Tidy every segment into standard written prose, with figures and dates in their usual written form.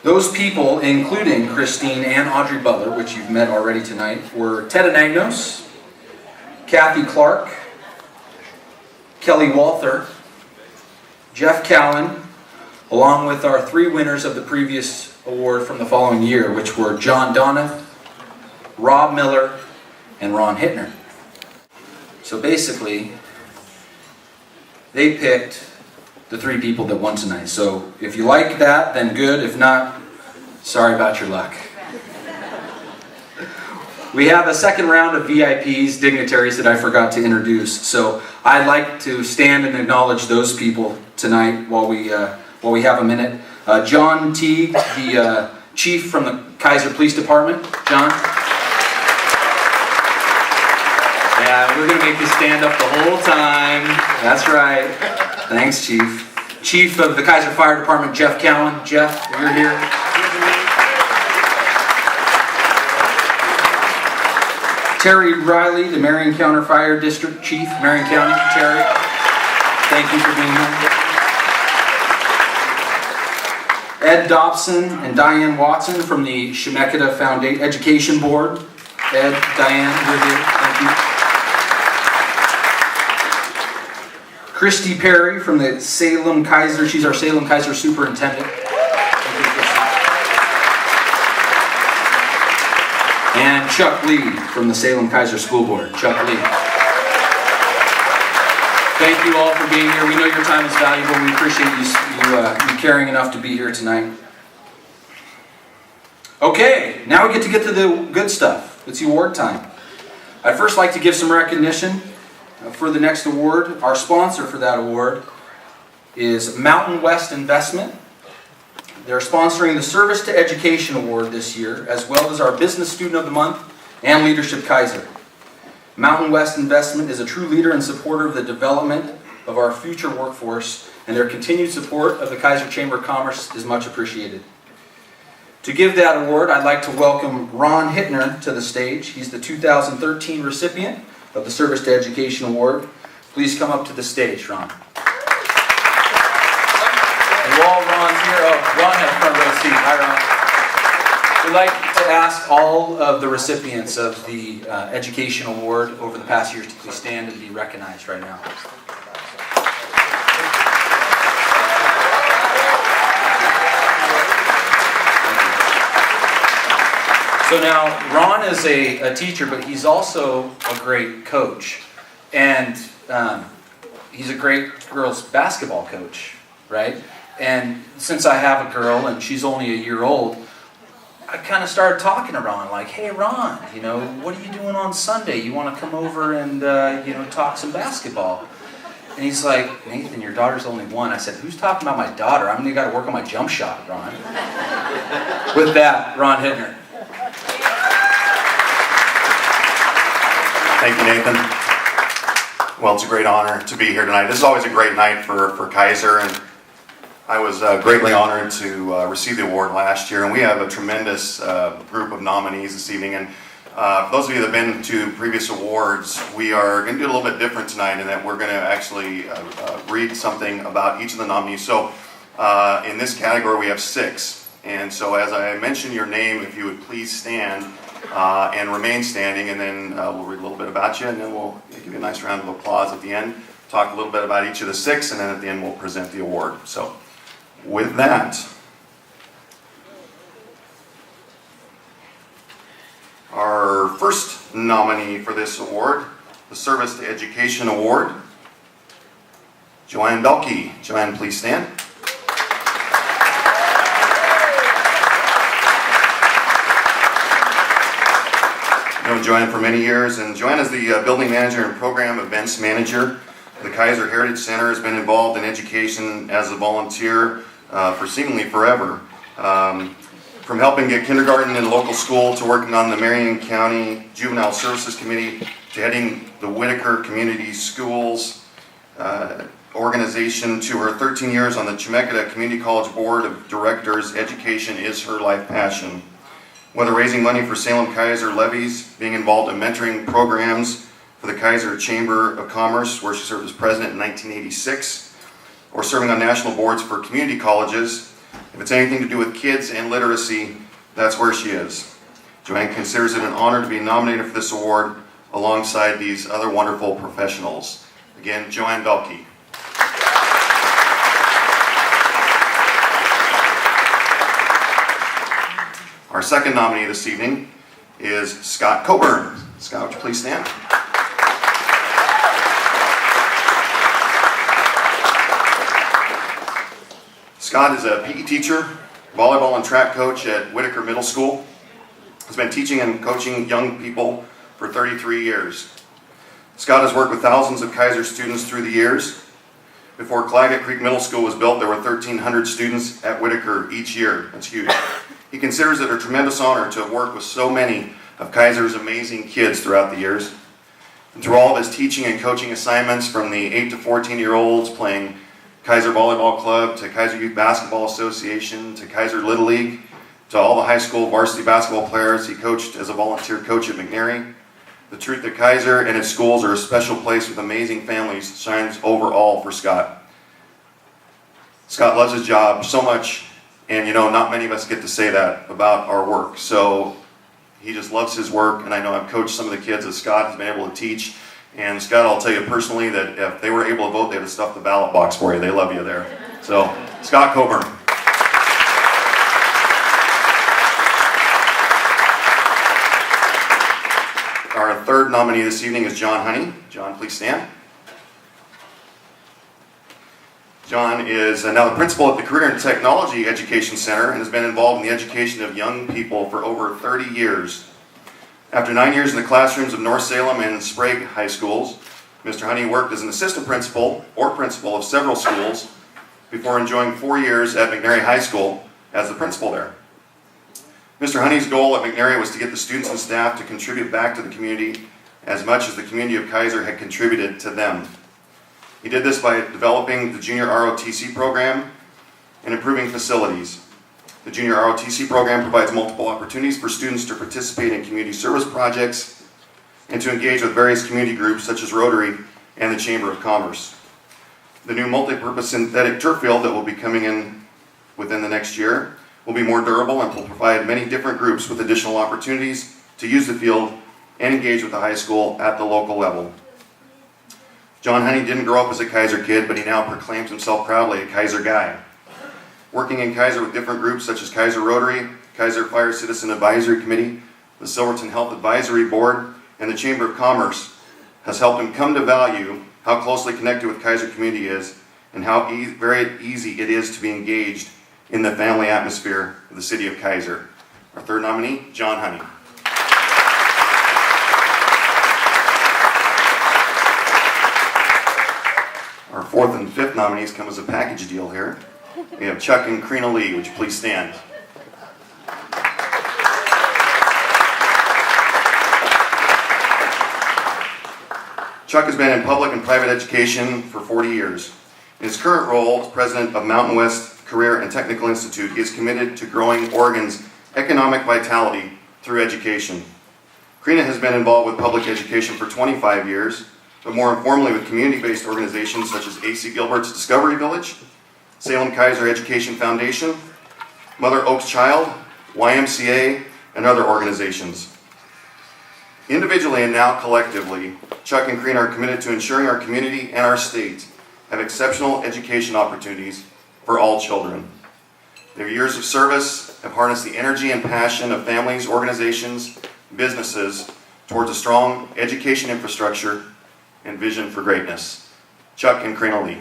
Those people, including Christine and Audrey Butler, which you've met already tonight, were Ted Anagnos, Kathy Clark, Kelly Walther, Jeff Cowan, along with our 3 winners of the previous award from the following year, which were John Donath, Rob Miller, and Ron Hittner. So basically, they picked the 3 people that won tonight. So if you like that, then good. If not, sorry about your luck. We have a second round of VIPs, dignitaries that I forgot to introduce. So I'd like to stand and acknowledge those people tonight while we have a minute. John Teague, the chief from the Keizer Police Department. John? Yeah, we're going to make you stand up the whole time. That's right. Thanks, Chief. Chief of the Keizer Fire Department, Jeff Cowan. Jeff, you're here. Terry Riley, the Marion County Fire District Chief, Marion County. Terry, thank you for being here. Ed Dobson and Diane Watson from the Chemeketa Foundation Education Board. Ed, Diane, you're here. Thank you. Christy Perry from the Salem-Keizer. She's our Salem-Keizer Superintendent. And Chuck Lee from the Salem-Keizer School Board. Chuck Lee. Thank you all for being here. We know your time is valuable. We appreciate you caring enough to be here tonight. Okay, now we get to the good stuff. It's the award time. I'd first like to give some recognition for the next award. Our sponsor for that award is Mountain West Investment. They're sponsoring the Service to Education Award this year, as well as our Business Student of the Month and Leadership Keizer. Mountain West Investment is a true leader and supporter of the development of our future workforce, and their continued support of the Keizer Chamber of Commerce is much appreciated. To give that award, I'd like to welcome Ron Hittner to the stage. He's the 2013 recipient of the Service to Education Award. Please come up to the stage, Ron. And while Ron's here, Ron has front row seat. Hi, Ron. We'd like to ask all of the recipients of the Education Award over the past years to please stand and be recognized right now. So now, Ron is a teacher, but he's also a great coach. And he's a great girls basketball coach, right? And since I have a girl and she's only a year old, I kind of started talking to Ron, like, hey Ron, what are you doing on Sunday? You want to come over and, talk some basketball? And he's like, Nathan, your daughter's only 1. I said, who's talking about my daughter? I'm going to got to work on my jump shot, Ron. With that, Ron Hittner. Thank you, Nathan. Well, it's a great honor to be here tonight. This is always a great night for Keizer, and I was greatly honored to receive the award last year, and we have a tremendous group of nominees this evening. And for those of you that have been to previous awards, we are going to do a little bit different tonight in that we're going to actually read something about each of the nominees. So in this category we have 6, and so as I mention your name, if you would please stand and remain standing, and then we'll read a little bit about you, and then we'll give you a nice round of applause at the end, talk a little bit about each of the 6, and then at the end we'll present the award. So with that, our first nominee for this award, the Service to Education Award, Joanne Belkey. Joanne, please stand. I've known Joanne for many years, and Joanne is the building manager and program events manager. The Keizer Heritage Center has been involved in education as a volunteer for seemingly forever. From helping get kindergarten in local school to working on the Marion County Juvenile Services Committee to heading the Whitaker Community Schools organization to her 13 years on the Chemeketa Community College Board of Directors, education is her life passion. Whether raising money for Salem-Keizer levies, being involved in mentoring programs for the Keizer Chamber of Commerce, where she served as president in 1986, or serving on national boards for community colleges, If it's anything to do with kids and literacy, that's where she is. Joanne considers it an honor to be nominated for this award alongside these other wonderful professionals. Again, Joanne Belke. Our second nominee this evening is Scott Coburn. Scott, would you please stand? Scott is a PE teacher, volleyball and track coach at Whitaker Middle School. He's been teaching and coaching young people for 33 years. Scott has worked with thousands of Keizer students through the years. Before Claggett Creek Middle School was built, there were 1,300 students at Whitaker each year. That's huge. He considers it a tremendous honor to have worked with so many of Keizer's amazing kids throughout the years. And through all of his teaching and coaching assignments, from the 8 to 14-year-olds playing Keizer Volleyball Club, to Keizer Youth Basketball Association, to Keizer Little League, to all the high school varsity basketball players he coached as a volunteer coach at McNary, the truth that Keizer and its schools are a special place with amazing families shines over all for Scott. Scott loves his job so much. And you know, not many of us get to say that about our work. So he just loves his work, and I know I've coached some of the kids that Scott has been able to teach. And Scott, I'll tell you personally that if they were able to vote, they'd have stuffed the ballot box for you. They love you there. So, Scott Coburn. Our third nominee this evening is John Honey. John, please stand. John is now the principal at the Career and Technology Education Center and has been involved in the education of young people for over 30 years. After 9 years in the classrooms of North Salem and Sprague High Schools, Mr. Honey worked as an assistant principal or principal of several schools before enjoying 4 years at McNary High School as the principal there. Mr. Honey's goal at McNary was to get the students and staff to contribute back to the community as much as the community of Keizer had contributed to them. He did this by developing the Junior ROTC program and improving facilities. The Junior ROTC program provides multiple opportunities for students to participate in community service projects and to engage with various community groups such as Rotary and the Chamber of Commerce. The new multi-purpose synthetic turf field that will be coming in within the next year will be more durable and will provide many different groups with additional opportunities to use the field and engage with the high school at the local level. John Honey didn't grow up as a Keizer kid, but he now proclaims himself proudly a Keizer guy. Working in Keizer with different groups such as Keizer Rotary, Keizer Fire Citizen Advisory Committee, the Silverton Health Advisory Board, and the Chamber of Commerce has helped him come to value how closely connected with Keizer community is and how very easy it is to be engaged in the family atmosphere of the city of Keizer. Our third nominee, John Honey. Our fourth and fifth nominees come as a package deal here. We have Chuck and Krina Lee. Would you please stand? Chuck has been in public and private education for 40 years. In his current role as president of Mountain West Career and Technical Institute, he is committed to growing Oregon's economic vitality through education. Krina has been involved with public education for 25 years, but more informally with community-based organizations such as A.C. Gilbert's Discovery Village, Salem-Keizer Education Foundation, Mother Oaks Child, YMCA, and other organizations. Individually and now collectively, Chuck and Krina are committed to ensuring our community and our state have exceptional education opportunities for all children. Their years of service have harnessed the energy and passion of families, organizations, businesses towards a strong education infrastructure and vision for greatness. Chuck and Krina Lee.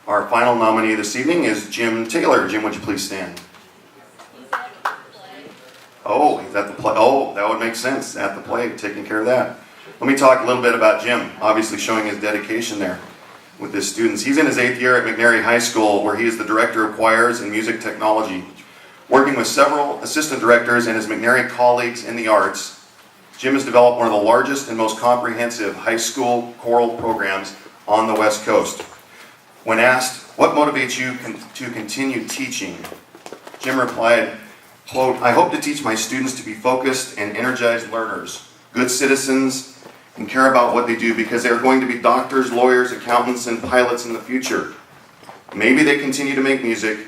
Our final nominee this evening is Jim Taylor. Jim, would you please stand? He's at the play. Oh, he's at the play. Oh, that would make sense. At the play, taking care of that. Let me talk a little bit about Jim, obviously showing his dedication there with his students. He's in his 8th year at McNary High School, where he is the director of choirs and music technology. Working with several assistant directors and his McNary colleagues in the arts, Jim has developed one of the largest and most comprehensive high school choral programs on the West Coast. When asked, what motivates you to continue teaching? Jim replied, quote, I hope to teach my students to be focused and energized learners, good citizens, and care about what they do because they are going to be doctors, lawyers, accountants, and pilots in the future. Maybe they continue to make music,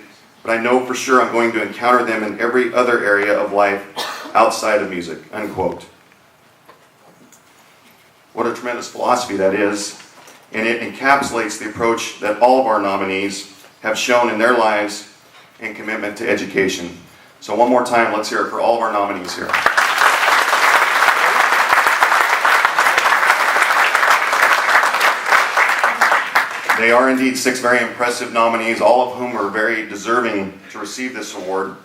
but I know for sure I'm going to encounter them in every other area of life outside of music," unquote. What a tremendous philosophy that is, and it encapsulates the approach that all of our nominees have shown in their lives and commitment to education. So one more time, let's hear it for all of our nominees here. They are indeed 6 very impressive nominees, all of whom are very deserving to receive this award.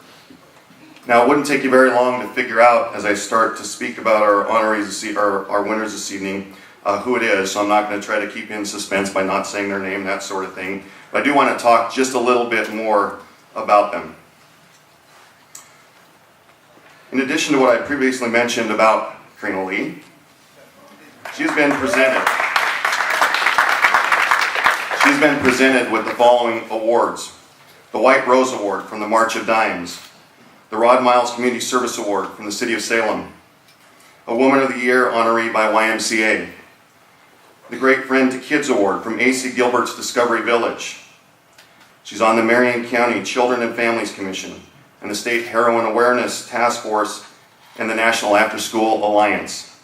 Now, it wouldn't take you very long to figure out, as I start to speak about our honorees, our winners this evening, who it is. So I'm not going to try to keep you in suspense by not saying their name, that sort of thing. But I do want to talk just a little bit more about them. In addition to what I previously mentioned about Krina Lee, she's been presented with the following awards: the White Rose Award from the March of Dimes, the Rod Miles Community Service Award from the City of Salem, a Woman of the Year honoree by YMCA, the Great Friend to Kids Award from A.C. Gilbert's Discovery Village. She's on the Marion County Children and Families Commission and the State Heroin Awareness Task Force and the National After School Alliance.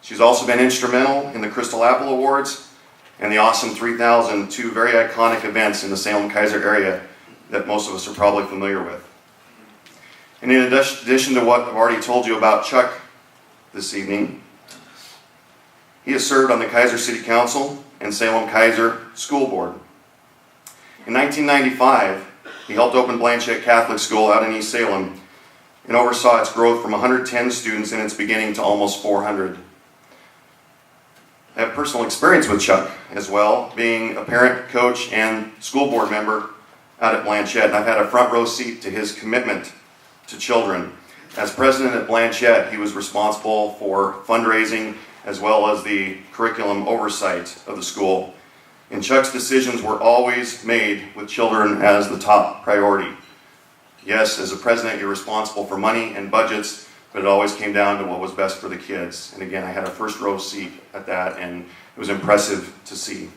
She's also been instrumental in the Crystal Apple Awards and the Awesome 3000, 2 very iconic events in the Salem-Keizer area that most of us are probably familiar with. And in addition to what I've already told you about Chuck this evening, he has served on the Keizer City Council and Salem-Keizer School Board. In 1995, he helped open Blanchette Catholic School out in East Salem and oversaw its growth from 110 students in its beginning to almost 400. I have personal experience with Chuck as well, being a parent, coach, and school board member out at Blanchette, and I've had a front row seat to his commitment to children. As president at Blanchette, he was responsible for fundraising as well as the curriculum oversight of the school. And Chuck's decisions were always made with children as the top priority. Yes, as a president, you're responsible for money and budgets, but it always came down to what was best for the kids. And again, I had a first row seat at that, and it was impressive to see.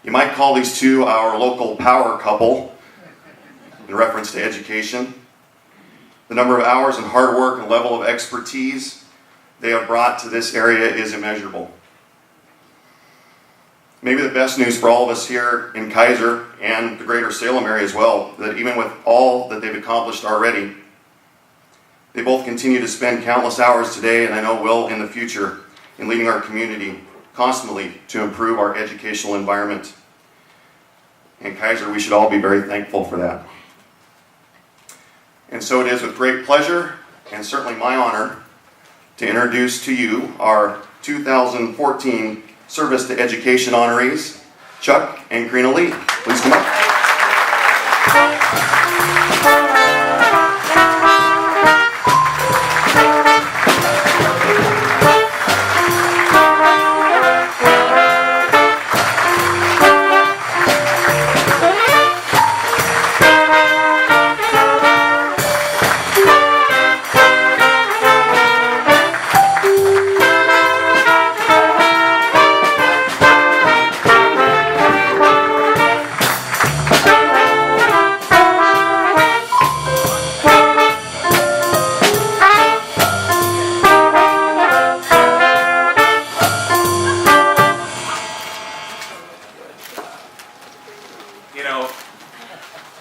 You might call these two our local power couple in reference to education. The number of hours and hard work and level of expertise they have brought to this area is immeasurable. Maybe the best news for all of us here in Keizer and the greater Salem area as well, that even with all that they've accomplished already, they both continue to spend countless hours today, and I know will in the future, in leading our community constantly to improve our educational environment. And Keizer, we should all be very thankful for that. And so it is with great pleasure, and certainly my honor, to introduce to you our 2014 Service to Education honorees, Chuck and Krina Lee. Please come up.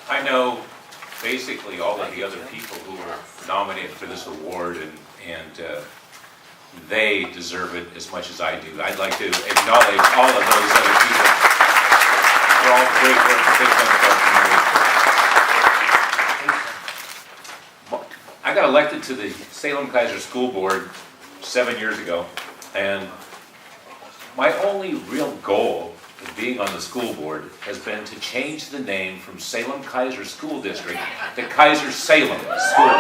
I know basically all of the other people who were nominated for this award, and they deserve it as much as I do. I'd like to acknowledge all of those other people for all the great work that they've done for our community. I got elected to the Salem-Keizer School Board 7 years ago, and my only real goal of being on the school board has been to change the name from Salem-Keizer School District to Keizer-Salem School District.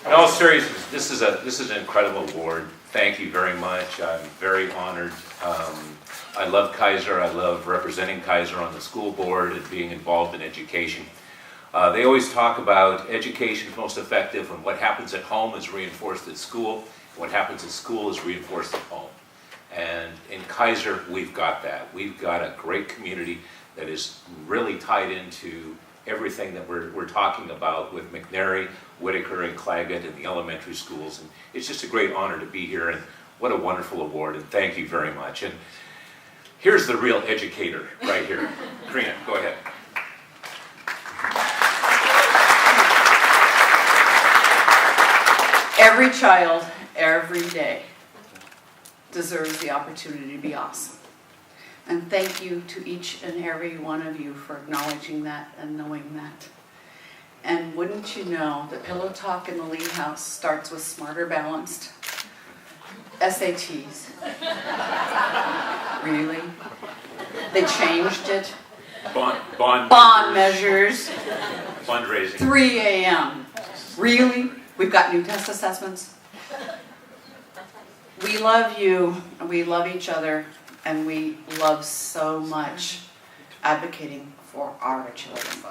In all seriousness, this is an incredible award. Thank you very much. I'm very honored. I love Keizer. I love representing Keizer on the school board and being involved in education. They always talk about education is most effective when what happens at home is reinforced at school, what happens at school is reinforced at home. And in Keizer, we've got that. We've got a great community that is really tied into everything that we're talking about with McNary, Whitaker, and Claggett and the elementary schools. And it's just a great honor to be here, and what a wonderful award, and thank you very much. And here's the real educator right here. Krina, go ahead. Every child, every day, deserves the opportunity to be awesome. And thank you to each and every one of you for acknowledging that and knowing that. And wouldn't you know that Pillow Talk in the Lee House starts with Smarter Balanced? SATs. Really? They changed it. Bond measures. Fundraising. 3 a.m. Really? We've got new test assessments. We love you, and we love each other, and we love so much advocating for our children.